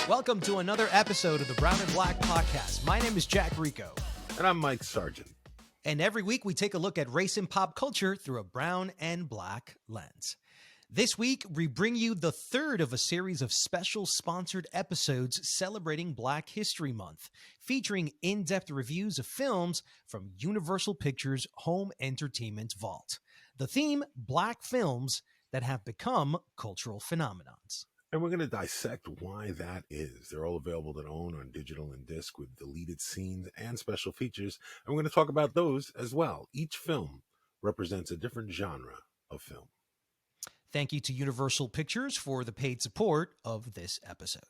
Welcome to another episode of the Brown and Black Podcast. My name is Jack Rico. And I'm Mike Sargent. And every week we take a look at race and pop culture through a brown and black lens. This week, we bring you the third of a series of special sponsored episodes celebrating Black History Month, featuring in-depth reviews of films from Universal Pictures' home entertainment vault. The theme, Black films that have become cultural phenomenons. And we're going to dissect why that is. They're all available to own on digital and disc with deleted scenes and special features. And we're going to talk about those as well. Each film represents a different genre of film. Thank you to Universal Pictures for the paid support of this episode.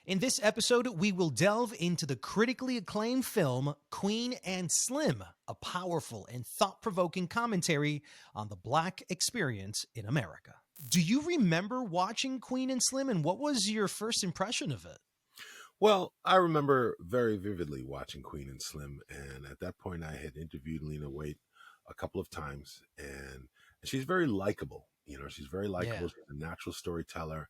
In this episode, we will delve into the critically acclaimed film Queen and Slim, a powerful and thought-provoking commentary on the Black experience in America. Do you remember watching Queen and Slim, and what was your first impression of it? Well, I remember very vividly watching Queen and Slim, and at that point I had interviewed Lena Waithe a couple of times, and she's very likable. You know, she's very likable. Yeah. She's a natural storyteller,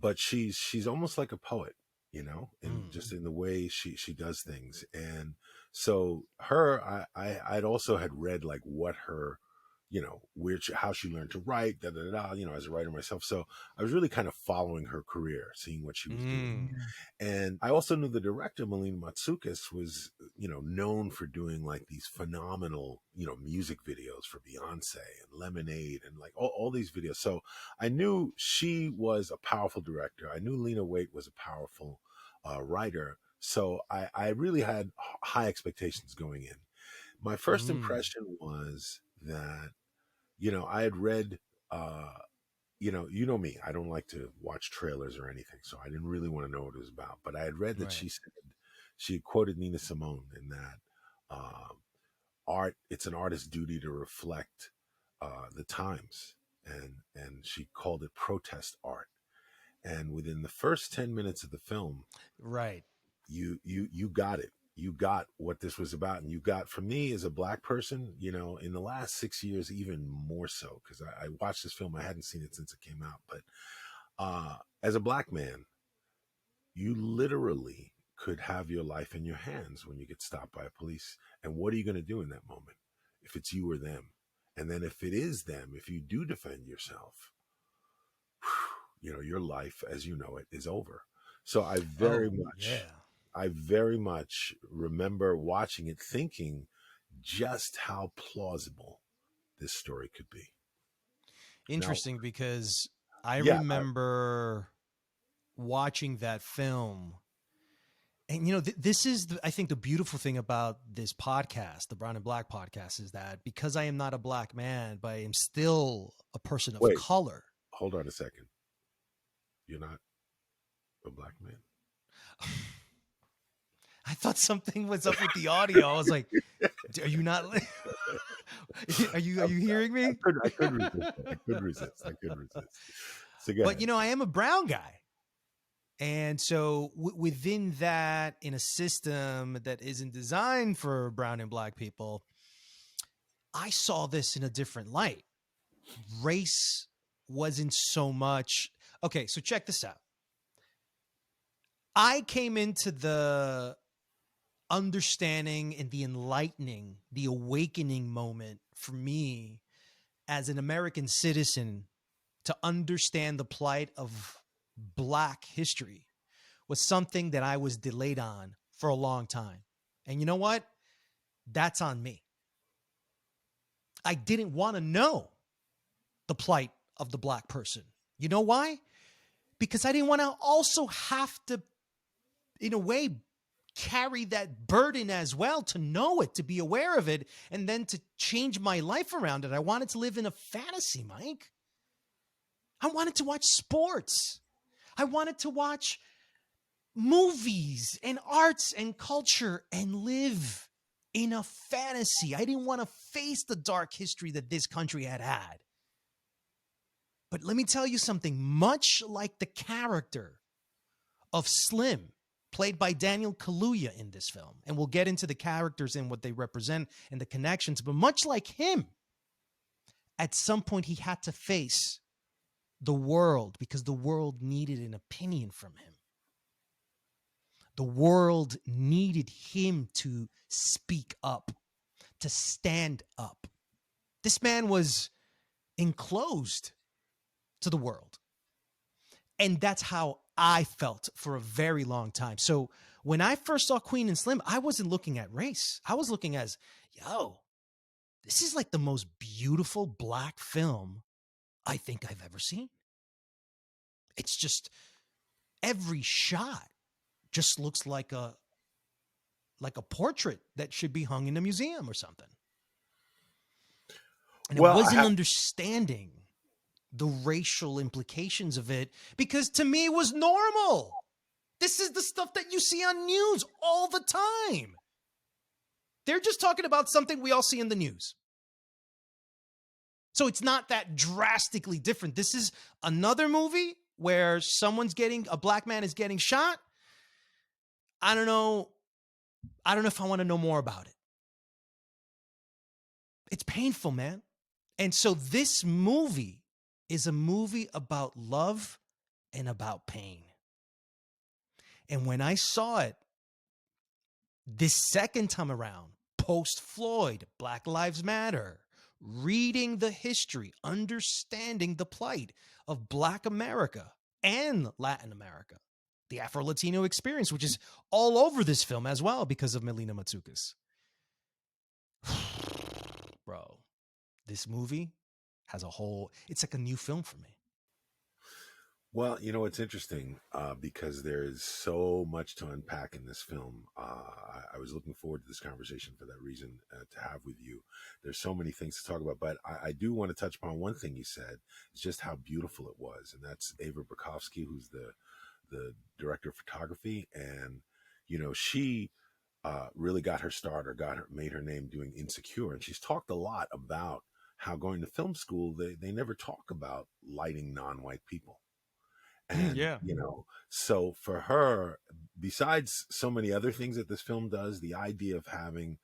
but she's almost like a poet, you know, and just in the way she does things. And so I'd also had read like what her, you know, how she learned to write, you know, as a writer myself. So I was really kind of following her career, seeing what she was doing. And I also knew the director, Melina Matsoukas, was, you know, known for doing like these phenomenal, you know, music videos for Beyonce and Lemonade and like all these videos. So I knew she was a powerful director. I knew Lena Waithe was a powerful writer. So I really had high expectations going in. My first impression was that, you know, I had read, you know me, I don't like to watch trailers or anything. So I didn't really want to know what it was about, but I had read that she quoted Nina Simone in that art, it's an artist's duty to reflect the times. And she called it protest art. And within the first 10 minutes of the film, right, you got it. You got what this was about. And you got, for me as a Black person, you know, in the last 6 years, even more so, because I watched this film. I hadn't seen it since it came out. But as a Black man, you literally could have your life in your hands when you get stopped by police. And what are you going to do in that moment if it's you or them? And then if it is them, if you do defend yourself, you know, your life as you know it is over. So I very much remember watching it, thinking just how plausible this story could be. Interesting, because I remember watching that film. And, you know, this is, I think, the beautiful thing about this podcast, the Brown and Black Podcast, is that because I am not a Black man, but I am still a person of color. Hold on a second. You're not a Black man? I thought something was up with the audio. I was like, are you not? Are you hearing me? I could resist. So but, you know, I am a brown guy. And so within that, in a system that isn't designed for brown and Black people, I saw this in a different light. Race wasn't so much. Okay, so check this out. I came into the understanding and the enlightening, the awakening moment for me as an American citizen to understand the plight of Black history was something that I was delayed on for a long time. And you know what? That's on me. I didn't want to know the plight of the Black person. You know why? Because I didn't want to also have to, in a way, carry that burden as well, to know it, to be aware of it, and then to change my life around it. I wanted to live in a fantasy, Mike. I wanted to watch sports. I wanted to watch movies and arts and culture and live in a fantasy. I didn't want to face the dark history that this country had had. But let me tell you something, much like the character of Slim, played by Daniel Kaluuya in this film, and we'll get into the characters and what they represent and the connections, but much like him, at some point he had to face the world, because the world needed an opinion from him. The world needed him to speak up, to stand up. This man was enclosed to the world. And that's how I felt for a very long time. So when I first saw Queen and Slim, I wasn't looking at race. I was looking as, yo, this is like the most beautiful black film I think I've ever seen. It's just every shot just looks like a portrait that should be hung in a museum or something. And Well, it wasn't understanding the racial implications of it, because to me it was normal. This is the stuff that you see on news all the time. They're just talking about something we all see in the news. So it's not that drastically different. This is another movie where a black man is getting shot. I don't know if I want to know more about it. It's painful, man. And so this movie is a movie about love and about pain. And when I saw it this second time around, post-Floyd, Black Lives Matter, reading the history, understanding the plight of Black America and Latin America, the Afro-Latino experience, which is all over this film as well because of Melina Matsoukas. Bro, this movie has it's like a new film for me. Well, it's interesting because there is so much to unpack in this film. I was looking forward to this conversation for that reason to have with you. There's so many things to talk about, but I do want to touch upon one thing you said. It's just how beautiful it was, and that's Ava Brokowski, who's the director of photography, and she really got her start or made her name doing Insecure, and she's talked a lot about how going to film school they never talk about lighting non-white people. And, Yeah. So for her, besides so many other things that this film does, the idea of having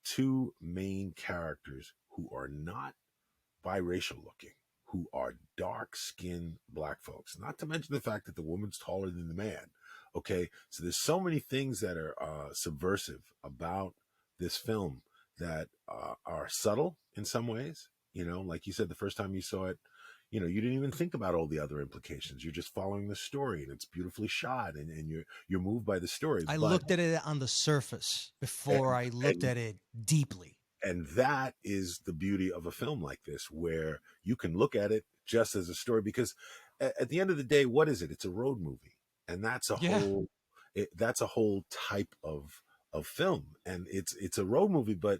two main characters who are not biracial looking, who are dark skinned black folks, not to mention the fact that the woman's taller than the man. Okay. So there's so many things that are subversive about this film that are subtle in some ways. Like you said, the first time you saw it, you didn't even think about all the other implications. You're just following the story, and it's beautifully shot, and you're moved by the story. I looked at it on the surface before I looked at it deeply. And that is the beauty of a film like this, where you can look at it just as a story, because at the end of the day, what is it? It's a road movie, and that's a whole type of film, and it's a road movie, but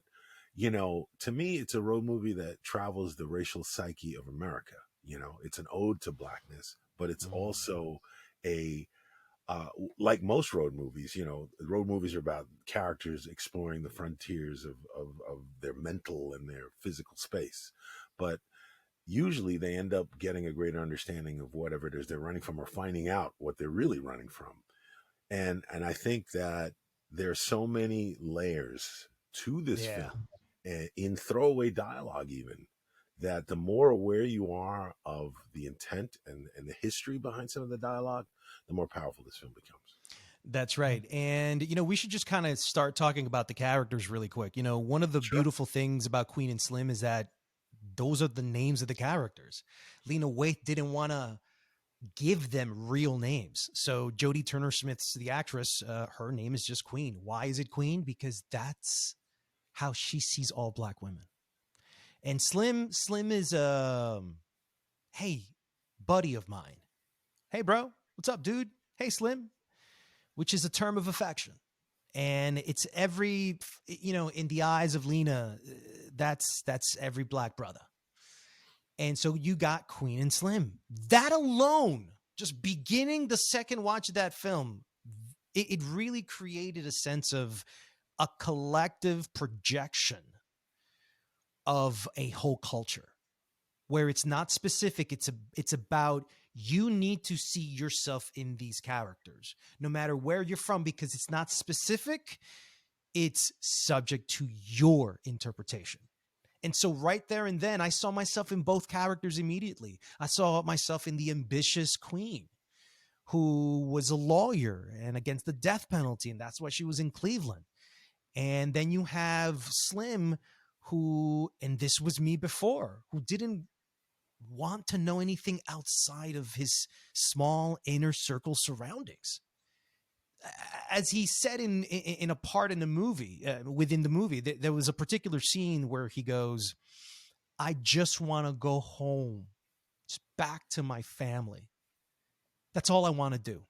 to me, it's a road movie that travels the racial psyche of America. It's an ode to blackness, but it's also like most road movies, road movies are about characters exploring the frontiers of their mental and their physical space. But usually they end up getting a greater understanding of whatever it is they're running from, or finding out what they're really running from. And I think that there's so many layers to this film, in throwaway dialogue even, that the more aware you are of the intent and the history behind some of the dialogue, the more powerful this film becomes. That's right. And, we should just kind of start talking about the characters really quick. One of the beautiful things about Queen and Slim is that those are the names of the characters. Lena Waithe didn't want to give them real names. So Jodie Turner-Smith's the actress, her name is just Queen. Why is it Queen? Because that's how she sees all black women. And Slim is hey, buddy of mine. Hey, bro, what's up, dude? Hey, Slim, which is a term of affection. And it's every, in the eyes of Lena, that's every black brother. And so you got Queen and Slim. That alone, just beginning the second watch of that film, it really created a sense of a collective projection of a whole culture, where it's not specific. It's about, you need to see yourself in these characters, no matter where you're from, because it's not specific. It's subject to your interpretation. And so right there and then I saw myself in both characters immediately. I saw myself in the ambitious queen who was a lawyer and against the death penalty, and that's why she was in Cleveland. And then you have Slim, who, and this was me before, who didn't want to know anything outside of his small inner circle surroundings. As he said in a part in the movie, within the movie, there was a particular scene where he goes, "I just want to go home, just back to my family. That's all I want to do."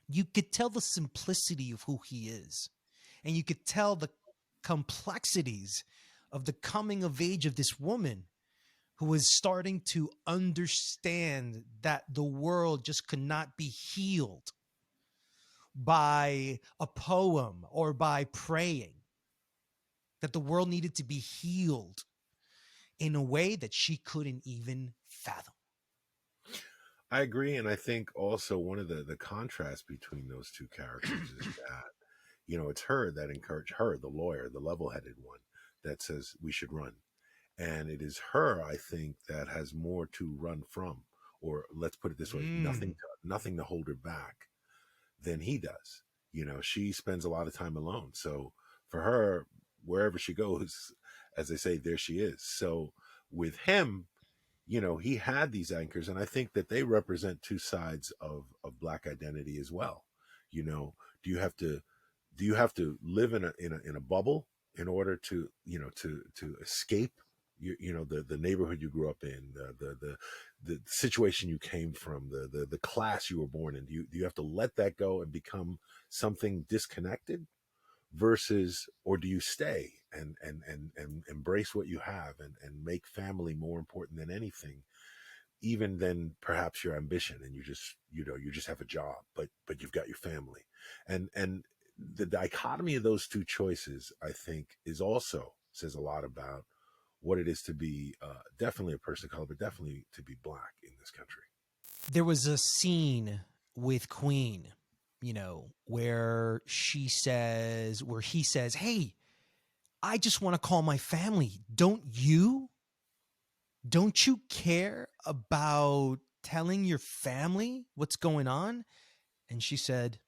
You could tell the simplicity of who he is, and you could tell the complexities of the coming of age of this woman who was starting to understand that the world just could not be healed by a poem or by praying, that the world needed to be healed in a way that she couldn't even fathom. I agree, and I think also one of the contrasts between those two characters is that it's her that encouraged her, the lawyer, the level-headed one, that says we should run, and it is her, I think, that has more to run from, or let's put it this way, Mm. nothing to hold her back than he does. She spends a lot of time alone, so for her, wherever she goes, as they say, there she is. So with him, he had these anchors, and I think that they represent two sides of black identity as well. Do you have to live in a bubble in order to to escape the neighborhood you grew up in, the situation you came from, the class you were born in? Do you have to let that go and become something disconnected, versus, or do you stay and embrace what you have and make family more important than anything, even than perhaps your ambition, and you just have a job, but you've got your family, and the dichotomy of those two choices, I think, is also says a lot about what it is to be definitely a person of color, but definitely to be black in this country. There was a scene with Queen, where where he says, "Hey, I just want to call my family. Don't you? Don't you care about telling your family what's going on?" And she said,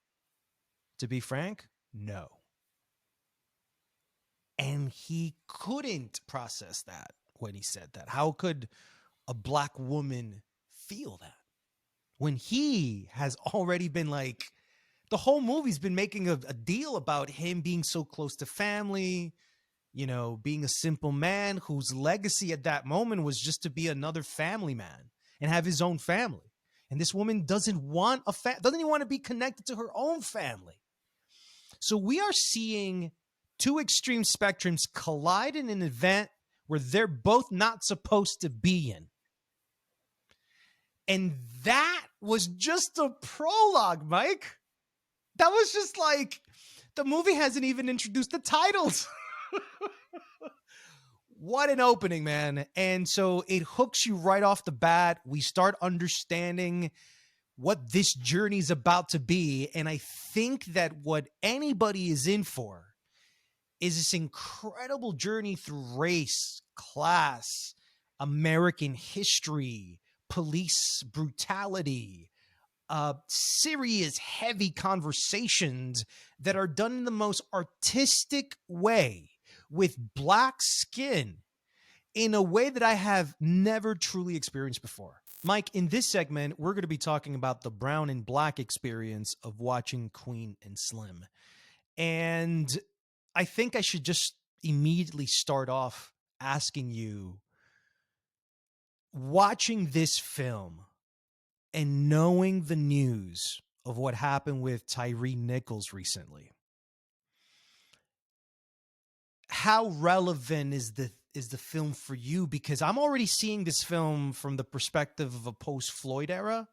"To be frank, no." And he couldn't process that when he said that. How could a black woman feel that when he has already been like, the whole movie's been making a deal about him being so close to family, being a simple man whose legacy at that moment was just to be another family man and have his own family. And this woman doesn't want doesn't even want to be connected to her own family. So we are seeing two extreme spectrums collide in an event where they're both not supposed to be in. And that was just a prologue, Mike. That was just like, the movie hasn't even introduced the titles. What an opening, man. And so it hooks you right off the bat. We start understanding what this journey is about to be. And I think that what anybody is in for is this incredible journey through race, class, American history, police brutality, serious, heavy conversations that are done in the most artistic way with black skin in a way that I have never truly experienced before. Mike, in this segment, we're going to be talking about the brown and black experience of watching Queen and Slim. And I think I should just immediately start off asking you, watching this film and knowing the news of what happened with Tyree Nichols recently, how relevant is the film for you? Because I'm already seeing this film from the perspective of a post-Floyd era.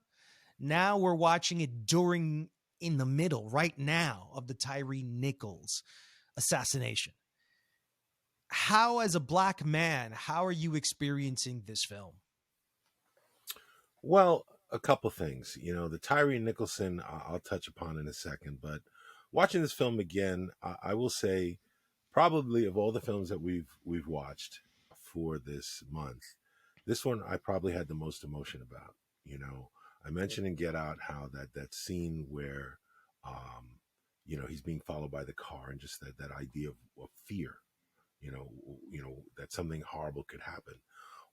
Now we're watching it during, in the middle, right now, of the Tyree Nichols assassination. How, as a black man, how are you experiencing this film? Well, a couple things. The Tyree Nicholson, I'll touch upon in a second, but watching this film again, I will say, probably of all the films that we've watched, for this month, this one I probably had the most emotion about. You know, I mentioned in Get Out how that scene where, um, he's being followed by the car, and just that idea of fear. That something horrible could happen.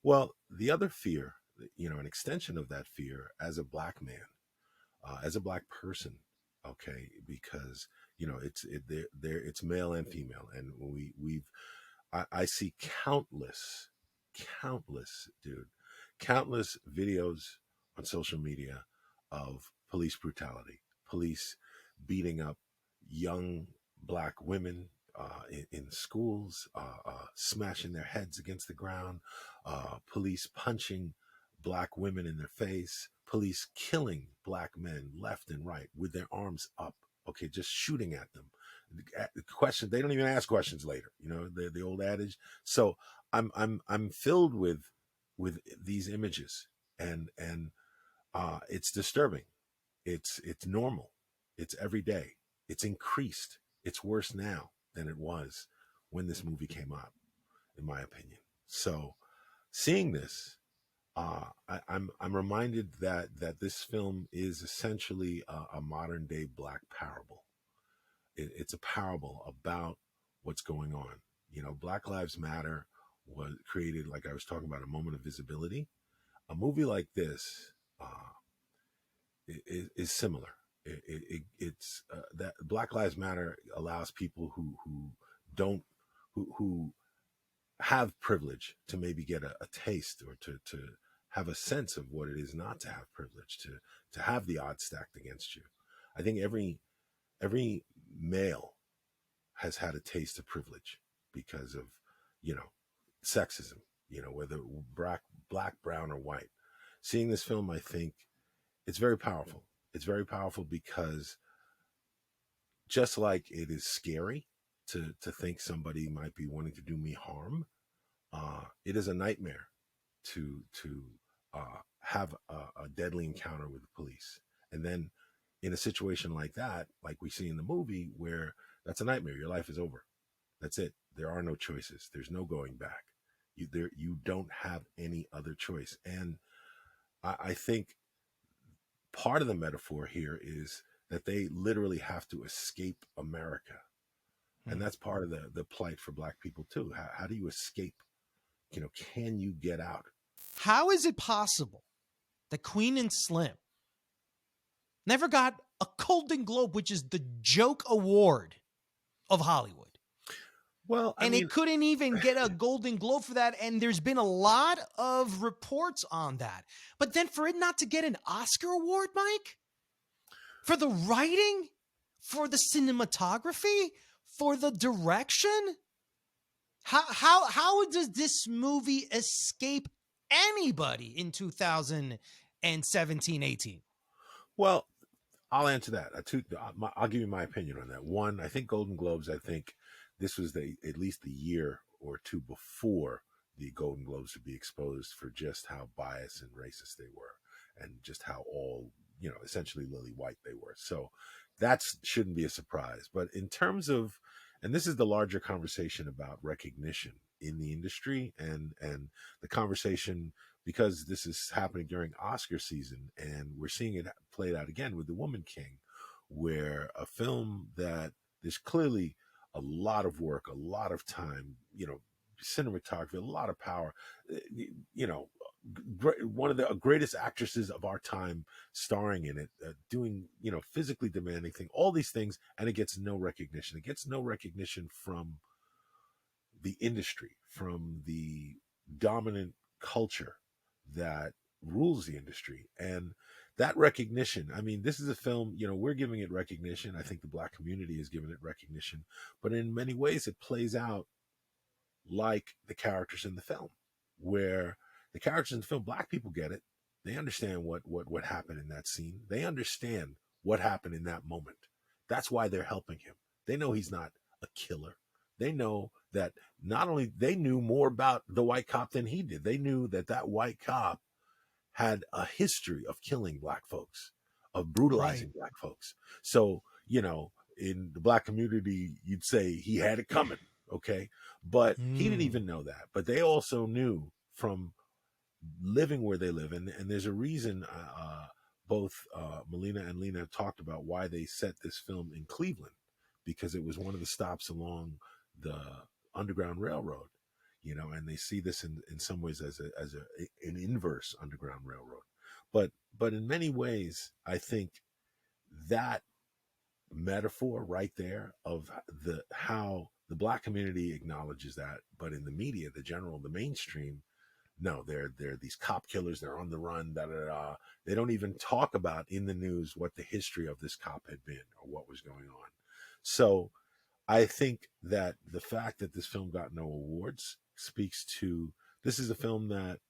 Well, the other fear, an extension of that fear as a black man, as a black person, okay, because it's male and female, and I see countless, dude, countless videos on social media of police brutality, police beating up young black women in schools, smashing their heads against the ground, police punching black women in their face, police killing black men left and right with their arms up, okay, just shooting at them. The question, they don't even ask questions later, the old adage. So I'm filled with these images, and it's disturbing. It's normal. It's every day. It's increased. It's worse now than it was when this movie came out, in my opinion. So seeing this, I'm reminded that this film is essentially a modern day black parable. It's a parable about what's going on. Black Lives Matter was created, like I was talking about, a moment of visibility. A movie like this is similar. It's that Black Lives Matter allows people who don't who have privilege to maybe get a taste, or to have a sense of what it is not to have privilege, to have the odds stacked against you. I think every male has had a taste of privilege because of, you know, sexism, whether black, brown, or white. Seeing this film, I think it's very powerful. It's very powerful because just like it is scary to think somebody might be wanting to do me harm, it is a nightmare to have a deadly encounter with the police. And then in a situation like that, like we see in the movie, where that's a nightmare, your life is over. That's it. There are no choices. There's no going back. You don't have any other choice. And I think part of the metaphor here is that they literally have to escape America. And that's part of the plight for black people too. How do you escape? Can you get out? How is it possible that Queen and Slim never got a Golden Globe, which is the joke award of Hollywood? Well, I And mean, it couldn't even get a Golden Globe for that. And there's been a lot of reports on that. But then for it not to get an Oscar award, Mike, for the writing, for the cinematography, for the direction, how does this movie escape anybody in 2017, 18? well, I'll answer that. I'll give you my opinion on that. One, I think Golden Globes. I think this was at least the year or two before the Golden Globes would be exposed for just how biased and racist they were, and just how all essentially lily white they were. So that shouldn't be a surprise. But in terms of, and this is the larger conversation about recognition in the industry, and the conversation, because this is happening during Oscar season, and we're seeing it played out again with The Woman King, where a film that there's clearly a lot of work, a lot of time, cinematography, a lot of power, you know, one of the greatest actresses of our time starring in it, doing, physically demanding thing, all these things, and it gets no recognition. It gets no recognition from the industry, from the dominant culture that rules the industry. And that recognition, I mean, this is a film, we're giving it recognition. I think the black community is giving it recognition, but in many ways it plays out like the characters in the film, where the characters in the film, black people get it. They understand what happened in that scene. They understand what happened in that moment. That's why they're helping him. They know he's not a killer. They know that not only they knew more about the white cop than he did. They knew that white cop had a history of killing black folks, of brutalizing Right. black folks. So, in the black community, you'd say he had it coming. Okay. But he didn't Mm. even know that. But they also knew from living where they live. And there's a reason both Melina and Lena have talked about why they set this film in Cleveland, because it was one of the stops along the Underground Railroad, and they see this in some ways as an inverse Underground Railroad. But in many ways, I think that metaphor right there of how the black community acknowledges that, but in the media, the mainstream, no, they're these cop killers. They're on the run. Da, da, da. They don't even talk about in the news what the history of this cop had been or what was going on. So I think that the fact that this film got no awards speaks to, this is a film that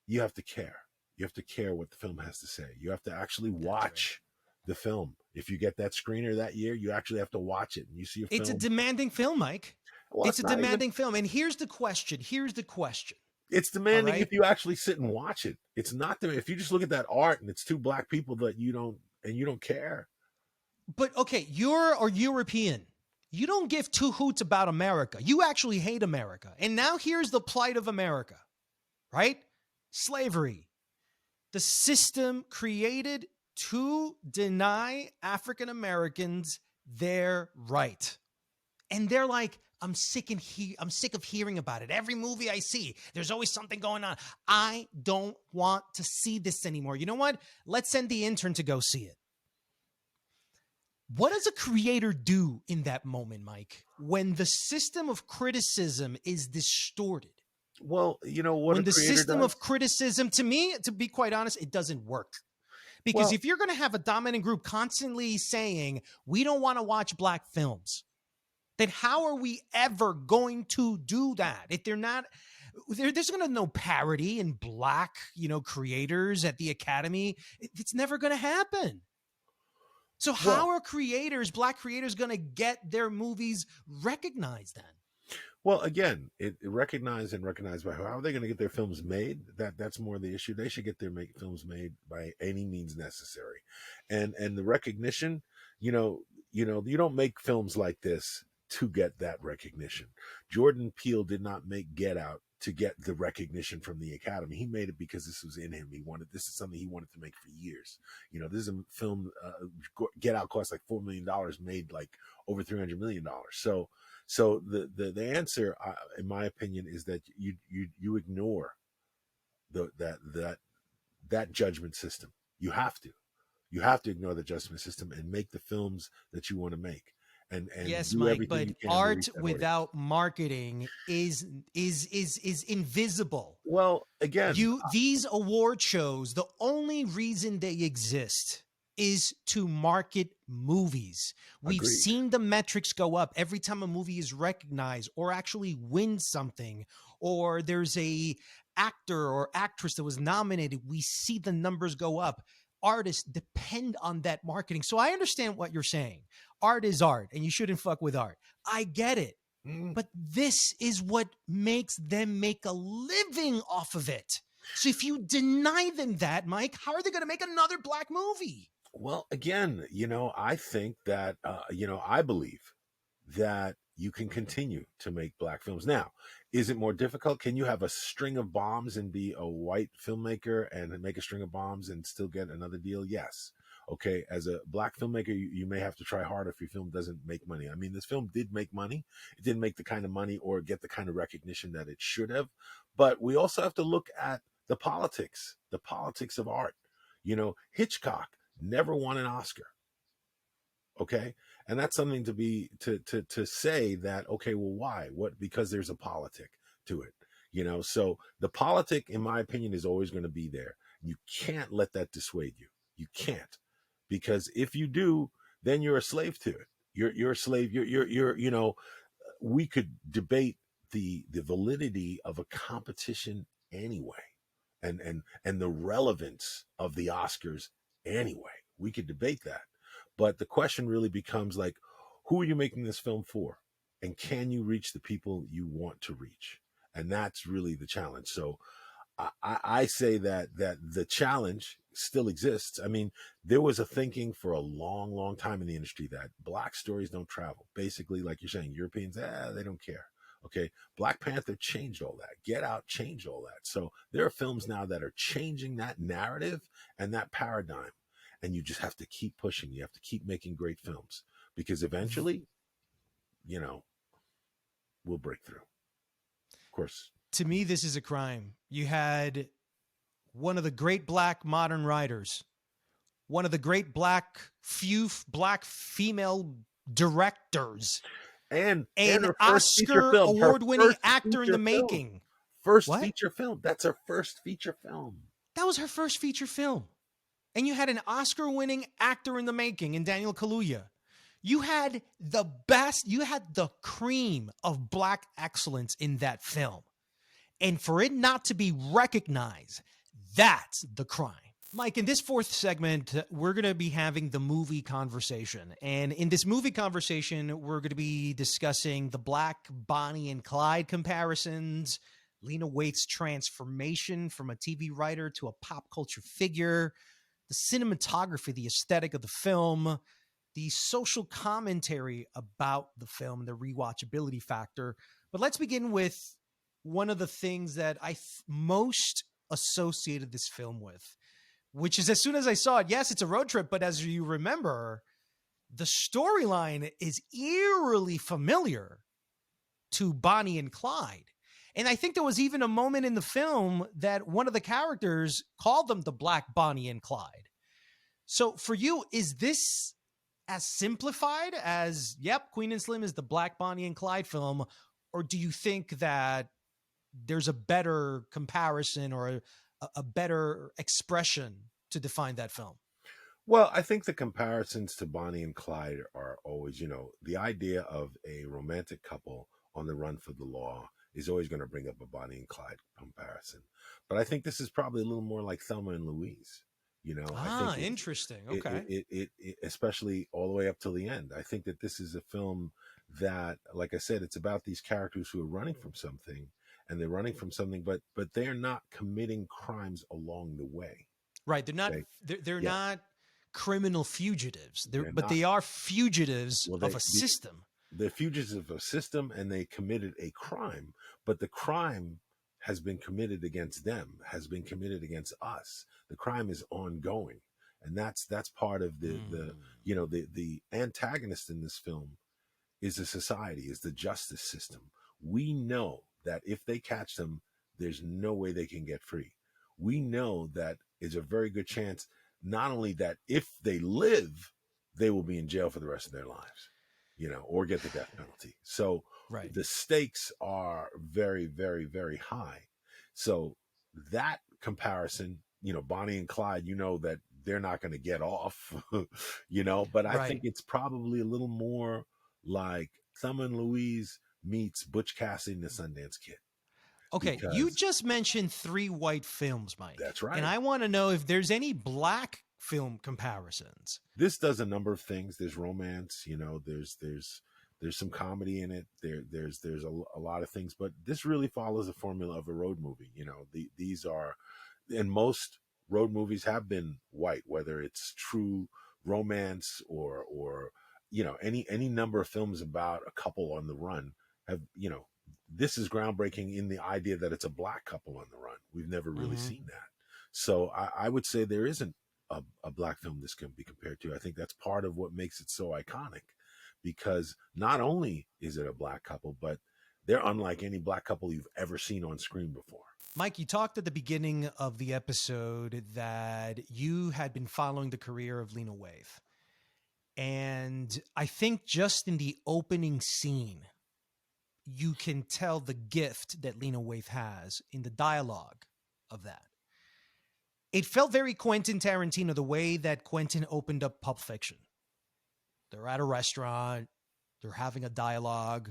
you have to care. You have to care what the film has to say. You have to actually That's right. watch the film. If you get that screener that year, you actually have to watch it. And you see a It's a film. demanding film, Mike. Well, It's it's a not even. demanding film. And here's the question. Here's the question. It's All demanding if right. you actually sit and watch it. It's not if you just look at that art and it's two black people that you don't care. But okay, you're a European. You don't give two hoots about America. You actually hate America. And now here's the plight of America, right? Slavery. The system created to deny African Americans their right. And they're like, I'm sick of hearing about it. Every movie I see, there's always something going on. I don't want to see this anymore. You know what? Let's send the intern to go see it. What does a creator do in that moment, Mike, when the system of criticism is distorted? Well, you know what a When the creator system of does? criticism, to me, to be quite honest, it doesn't work. Because Well, if you're going to have a dominant group constantly saying, we don't want to watch black films, then how are we ever going to do that? If they're not, there's going to no parity in black, creators at the Academy. It's never going to happen. So how well, are black creators, going to get their movies recognized then? well. Again, it recognized by how are they going to get their films made? That's more the issue. They should get their films made by any means necessary, and the recognition. You don't make films like this to get that recognition. Jordan Peele did not make Get Out to get the recognition from the Academy. He made it because this was in him. This is something he wanted to make for years. This is a film. Get Out cost like $4 million, made like over $300 million. So the answer, in my opinion, is that you ignore the that judgment system. You have to ignore the judgment system and make the films that you want to make, and Yes, do Mike, everything but you can to art reach that audience. without marketing is invisible. Well, again, These award shows, the only reason they exist is to market movies. We've agreed. seen the metrics go up every time a movie is recognized or actually wins something, or there's a actor or actress that was nominated. We see the numbers go up. Artists depend on that marketing. So I understand what you're saying. Art is art, and you shouldn't fuck with art. I get it. Mm, But this is what makes them make a living off of it. So if you deny them that, Mike, how are they going to make another black movie? well, again, I think that I believe that you can continue to make black films. Now, is it more difficult? Can you have a string of bombs and be a white filmmaker and make a string of bombs and still get another deal? Yes. Okay, as a black filmmaker, you may have to try harder if your film doesn't make money. I mean, this film did make money. It didn't make the kind of money or get the kind of recognition that it should have. But we also have to look at the politics of art. Hitchcock never won an Oscar. Okay, and that's something to be to say that, okay, well, why? What? Because there's a politic to it. So the politic, in my opinion, is always going to be there. You can't let that dissuade you. You can't, because if you do, then you're a slave to it. You're a slave. You're we could debate the validity of a competition anyway, and the relevance of the Oscars anyway. We could debate that. But the question really becomes, like, who are you making this film for? And can you reach the people you want to reach? And that's really the challenge. So I say that the challenge still exists. I mean, there was a thinking for a long time in the industry that black stories don't travel. Basically, like you're saying, Europeans, they don't care. Okay, Black Panther changed all that. Get Out changed all that. So there are films now that are changing that narrative and that paradigm, and you just have to keep pushing. You have to keep making great films because eventually, you know, we'll break through. Of course. To me, this is a crime. You had one of the great black modern writers, one of the great few black female directors, And an her first feature Oscar film, her award winning first actor in the feature film, making. first What? feature film. That's her first feature film. That was her first feature film. And you had an Oscar winning actor in the making in Daniel Kaluuya. You had the best, you had the cream of black excellence in that film. And for it not to be recognized, that's the crime. Mike, in this fourth segment, we're going to be having the movie conversation. And in this movie conversation, we're going to be discussing the Black Bonnie and Clyde comparisons, Lena Waithe's transformation from a TV writer to a pop culture figure, the cinematography, the aesthetic of the film, the social commentary about the film, the rewatchability factor. But let's begin with one of the things that I most associated this film with, which is as soon as I saw it, yes, it's a road trip, but as you remember, the storyline is eerily familiar to Bonnie and Clyde. And I think there was even a moment in the film that one of the characters called them the Black Bonnie and Clyde. So for you, is this as simplified as, yep, Queen and Slim is the Black Bonnie and Clyde film? Or do you think that there's a better comparison or a better expression to define that film? Well, I think the comparisons to Bonnie and Clyde are always, the idea of a romantic couple on the run for the law is always going to bring up a Bonnie and Clyde comparison. But I think this is probably a little more like Thelma and Louise. I think interesting. Okay. It especially all the way up till the end. I think that this is a film that, like I said, it's about these characters who are running from something, and they're running from something, but they're not committing crimes along the way. Right. They're not. Okay? They're Yeah. not criminal fugitives. They're But not. they are fugitives Well, of a system. They're fugitives of a system, and they committed a crime, but the crime has been committed against them, has been committed against us. The crime is ongoing, and that's part of the antagonist in this film is the society, is the justice system. We know that if they catch them, there's no way they can get free. We know that it's a very good chance, not only that if they live, they will be in jail for the rest of their lives, or get the death penalty. So Right. the stakes are very, very, very high. So that comparison, Bonnie and Clyde, that they're not going to get off, but I think it's probably a little more like Thelma and Louise meets Butch Cassidy and the Sundance Kid. Okay, you just mentioned 3 white films, Mike. That's right. And I want to know if there's any black film comparisons. This does a number of things. There's romance, there's some comedy in it. There's a lot of things, but this really follows the formula of a road movie. These are, and most road movies have been white, whether it's true romance or any number of films about a couple on the run have, this is groundbreaking in the idea that it's a black couple on the run. We've never really seen that. So I would say there isn't a black film this can be compared to. I think that's part of what makes it so iconic, because not only is it a black couple, but they're unlike any black couple you've ever seen on screen before. Mike, you talked at the beginning of the episode that you had been following the career of Lena Waithe. And I think just in the opening scene, you can tell the gift that Lena Waithe has in the dialogue of that. It felt very Quentin Tarantino, the way that Quentin opened up Pulp Fiction. They're at a restaurant, they're having a dialogue,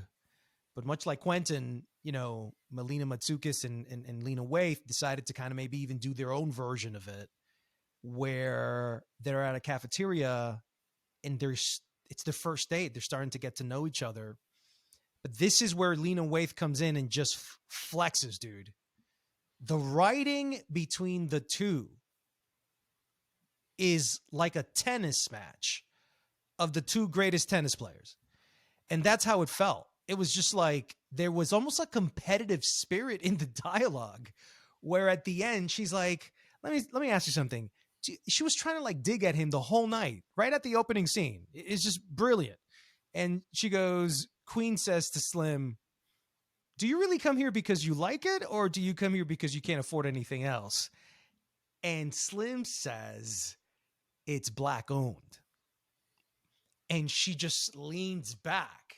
but much like Quentin, Melina Matsoukas and Lena Waithe decided to kind of maybe even do their own version of it, where they're at a cafeteria and it's their first date. They're starting to get to know each other. But this is where Lena Waithe comes in and just flexes, dude. The writing between the two is like a tennis match of the two greatest tennis players. And that's how it felt. It was just like there was almost a competitive spirit in the dialogue where at the end she's like, let me ask you something. She was trying to like dig at him the whole night, right at the opening scene. It's just brilliant. And she goes, Queen says to Slim, do you really come here because you like it, or do you come here because you can't afford anything else? And Slim says, it's black owned. And she just leans back,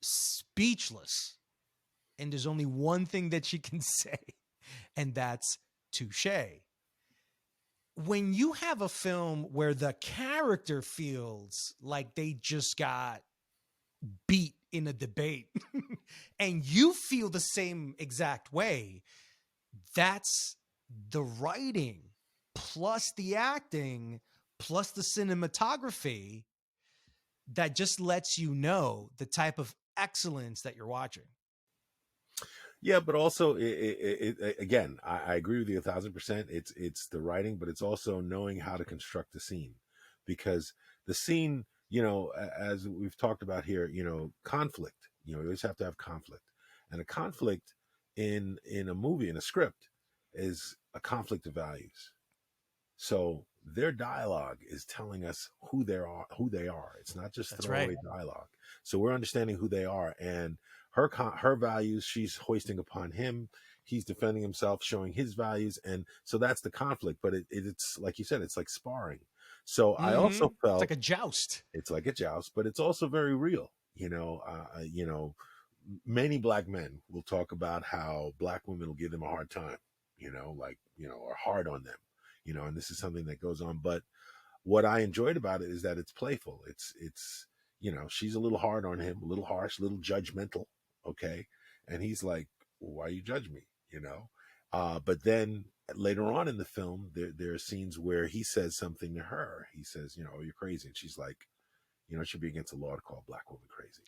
speechless. And there's only one thing that she can say, and that's touche. When you have a film where the character feels like they just got beat in a debate and you feel the same exact way, that's the writing plus the acting plus the cinematography that just lets you know the type of excellence that you're watching. Yeah, but also, again, I agree with you 1,000%. It's the writing, but it's also knowing how to construct the scene, because the scene, as we've talked about here, conflict. You always have to have conflict, and a conflict in a movie, in a script, is a conflict of values. So their dialogue is telling us who they are. Who they are. It's not just That's right. throwaway dialogue. So we're understanding who they are, and her values she's hoisting upon him. He's defending himself, showing his values, and so that's the conflict. But it's like you said, it's like sparring. So I Mm-hmm. also It's like felt a joust. it's like a joust, but it's also very real. Many black men will talk about how black women will give them a hard time. Or hard on them. And this is something that goes on. But what I enjoyed about it is that it's playful. It's she's a little hard on him, a little harsh, a little judgmental. Okay. And he's like, why you judge me? But then later on in the film, there are scenes where he says something to her. He says, you're crazy. And she's like, it should be against the law to call a black woman crazy.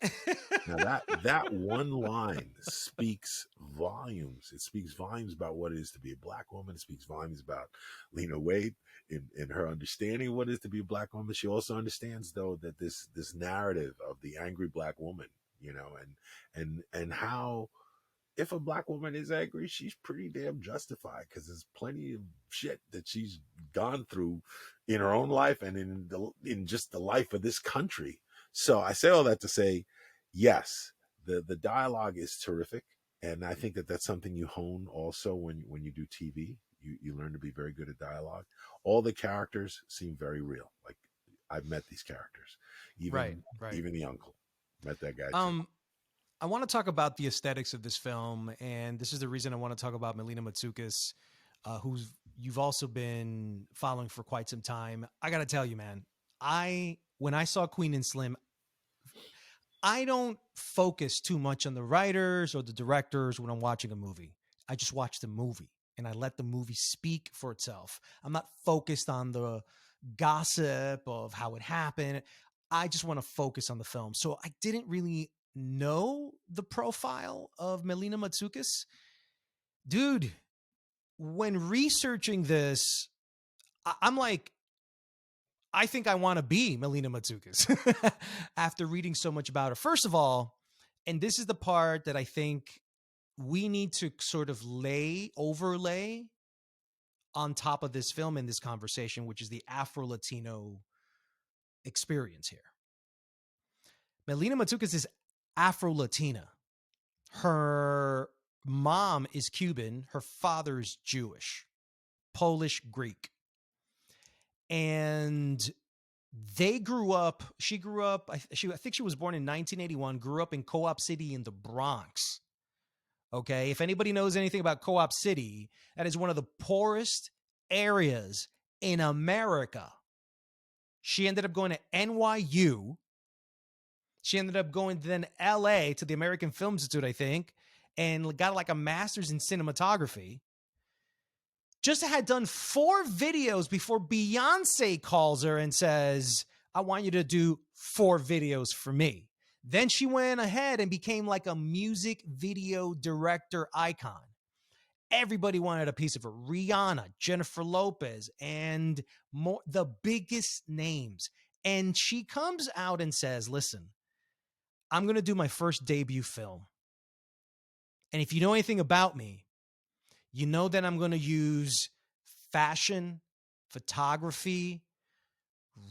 Now that one line speaks volumes. It speaks volumes about what it is to be a black woman. It speaks volumes about Lena Waithe in her understanding of what it is to be a black woman. She also understands, though, that this narrative of the angry black woman, and how, if a black woman is angry, she's pretty damn justified, because there's plenty of shit that she's gone through in her own life and in just the life of this country. So I say all that to say, yes, the dialogue is terrific, and I think that that's something you hone also when you do TV. You learn to be very good at dialogue. All the characters seem very real. Like, I've met these characters, Right, even right. even the uncle, met that guy too. I want to talk about the aesthetics of this film, and this is the reason I want to talk about Melina Matsoukas, who's you've also been following for quite some time. I got to tell you, man, when I saw Queen and Slim, I don't focus too much on the writers or the directors when I'm watching a movie. I just watch the movie and I let the movie speak for itself. I'm not focused on the gossip of how it happened. I just want to focus on the film. So I didn't really know the profile of Melina Matsoukas. Dude, when researching this, I'm like, I think I want to be Melina Matsoukas after reading so much about her. First of all, and this is the part that I think we need to sort of overlay on top of this film in this conversation, which is the Afro-Latino experience here. Melina Matsoukas is Afro-Latina. Her mom is Cuban. Her father is Jewish, Polish, Greek. And she grew up, I think she was born in 1981, grew up in Co-op City in the Bronx. Okay. If anybody knows anything about Co-op City, that is one of the poorest areas in America. She ended up going to NYU. She ended up going to then LA to the American Film Institute, I think, and got like a master's in cinematography. Just had done 4 videos before Beyonce calls her and says, I want you to do 4 videos for me. Then she went ahead and became like a music video director icon. Everybody wanted a piece of her. Rihanna, Jennifer Lopez, and more, the biggest names. And she comes out and says, listen, I'm going to do my first debut film. And if you know anything about me, you know that I'm going to use fashion, photography,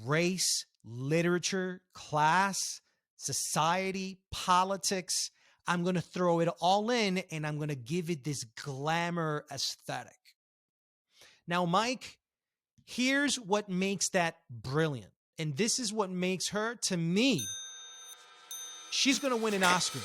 race, literature, class, society, politics. I'm going to throw it all in and I'm going to give it this glamour aesthetic. Now, Mike, here's what makes that brilliant. And this is what makes her, to me, she's going to win an Oscar.